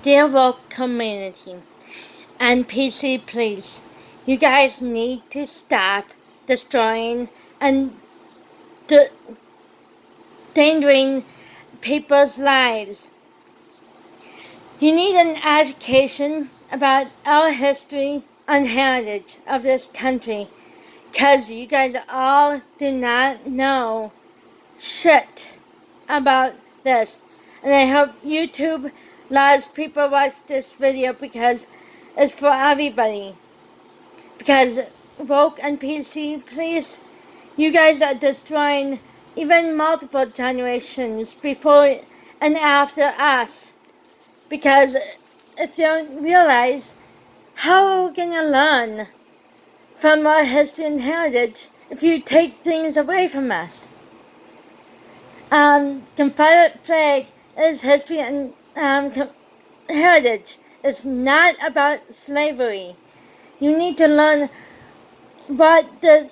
Dear woke community and PC please, you guys need to stop destroying and endangering people's lives. You need an education about our history and heritage of this country, because you guys all do not know shit about this. And I hope YouTube lets people watch this video because it's for everybody. Because woke and PC, please, you guys are destroying even multiple generations before and after us. Because if you don't realize, how are we gonna learn from our history and heritage if you take things away from us? Confederate flag is history and heritage. It's not about slavery. You need to learn what the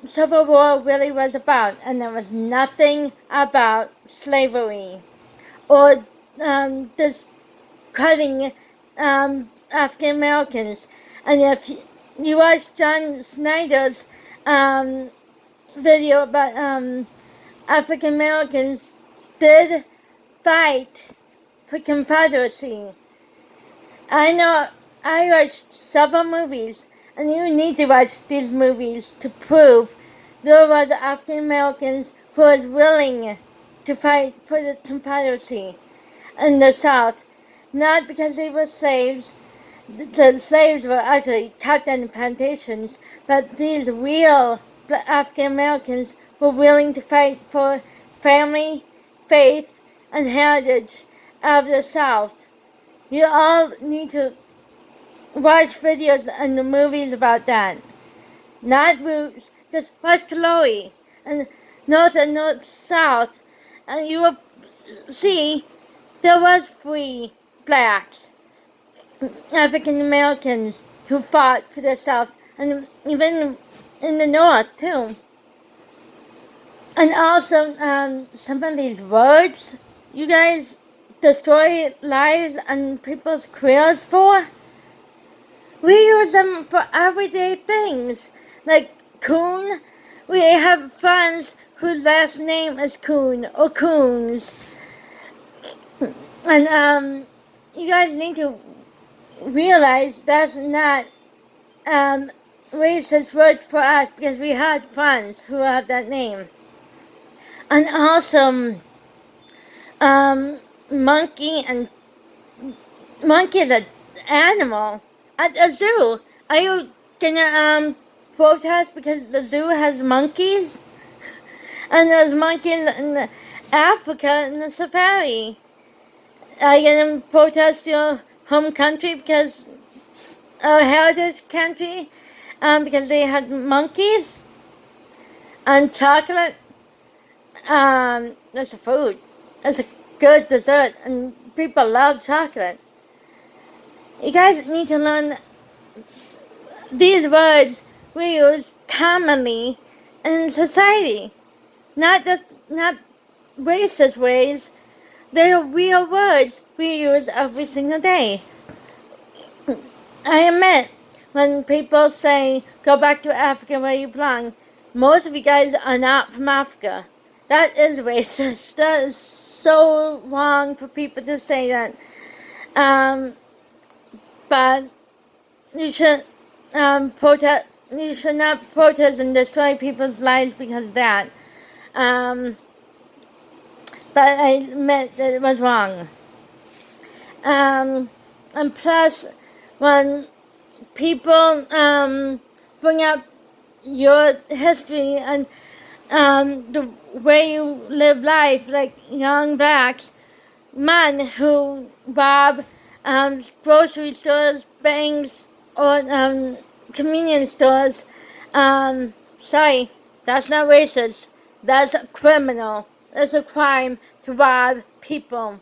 Civil War really was about, and there was nothing about slavery or this cutting African Americans. And if you watch John Snyder's video about African Americans did fight for Confederacy. I know I watched several movies, and you need to watch these movies to prove there was African Americans who was willing to fight for the Confederacy in the South, not because they were slaves. The slaves were actually kept on the plantations, but these real African Americans were willing to fight for family, faith, and heritage of the South. You all need to watch videos and the movies about that. Not Roots, just watch Chloe and North South, and you will see there was free blacks, African Americans who fought for the South, and even in the North too. And also, some of these words you guys destroy lives and people's careers for, we use them for everyday things. Like coon, we have friends whose last name is Coon or Coons. And you guys need to realize that's not racist word for us, because we had friends who have that name. And also, monkey is an animal at a zoo. Are you gonna protest because the zoo has monkeys? And there's monkeys in Africa in the safari. Are you gonna protest your home country because our heritage country because they had monkeys and chocolate? That's a food. That's a good dessert, and people love chocolate. You guys need to learn these words we use commonly in society, not racist ways. They are real words we use every single day. I admit, when people say, go back to Africa where you belong, most of you guys are not from Africa. That is racist. That is so wrong for people to say that. But you should protest. You should not protest and destroy people's lives because of that. But I admit that it was wrong. And plus, when people bring up your history and the way you live life, like young blacks, men who rob grocery stores, banks, or convenience stores. Sorry, that's not racist. That's criminal. It's a crime to rob people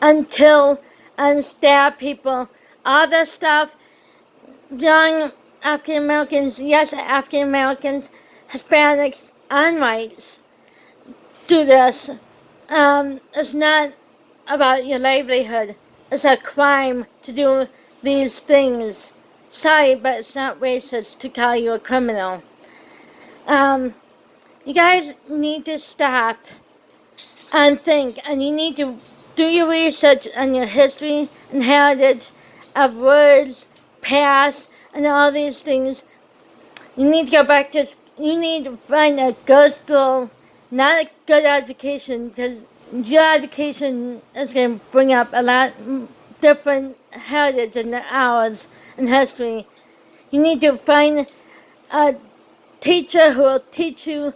and kill and stab people. All that stuff, young African Americans, yes, African Americans, Hispanics, and whites do this. It's not about your livelihood. it's a crime to do these things. Sorry, but it's not racist to call you a criminal. You guys need to stop and think, and you need to do your research on your history and heritage of words, past, and all these things. You need to go back to, you need to find a good school, not a good education, because your education is going to bring up a lot different heritage than ours in history. You need to find a teacher who will teach you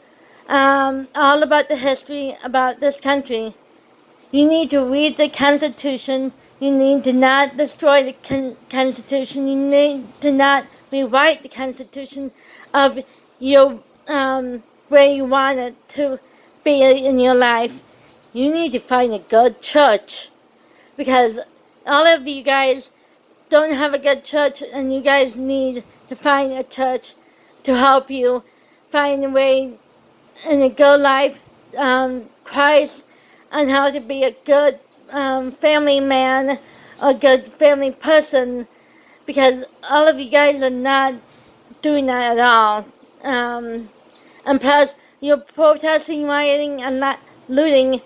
all about the history about this country. You need to read the Constitution. You need to not destroy the Constitution. You need to not rewrite the Constitution of your where you want it to be in your life. You need to find a good church, because all of you guys don't have a good church, and you guys need to find a church to help you find a way in a good life, Christ, on how to be a good family man, a good family person, because all of you guys are not doing that at all. And plus, you're protesting, rioting, and not looting.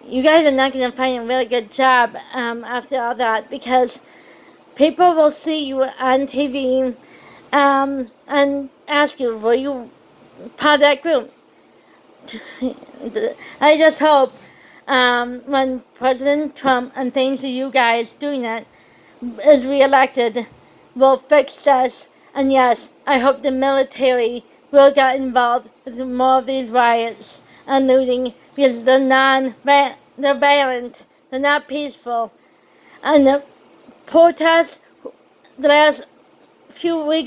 You guys are not going to find a really good job after all that, because people will see you on TV and ask you, were you part of that group? I just hope when President Trump, and thanks to you guys doing it, is reelected, will fix this. And yes, I hope the military will get involved with more of these riots and looting, because they're violent, they're not peaceful. And the protests the last few weeks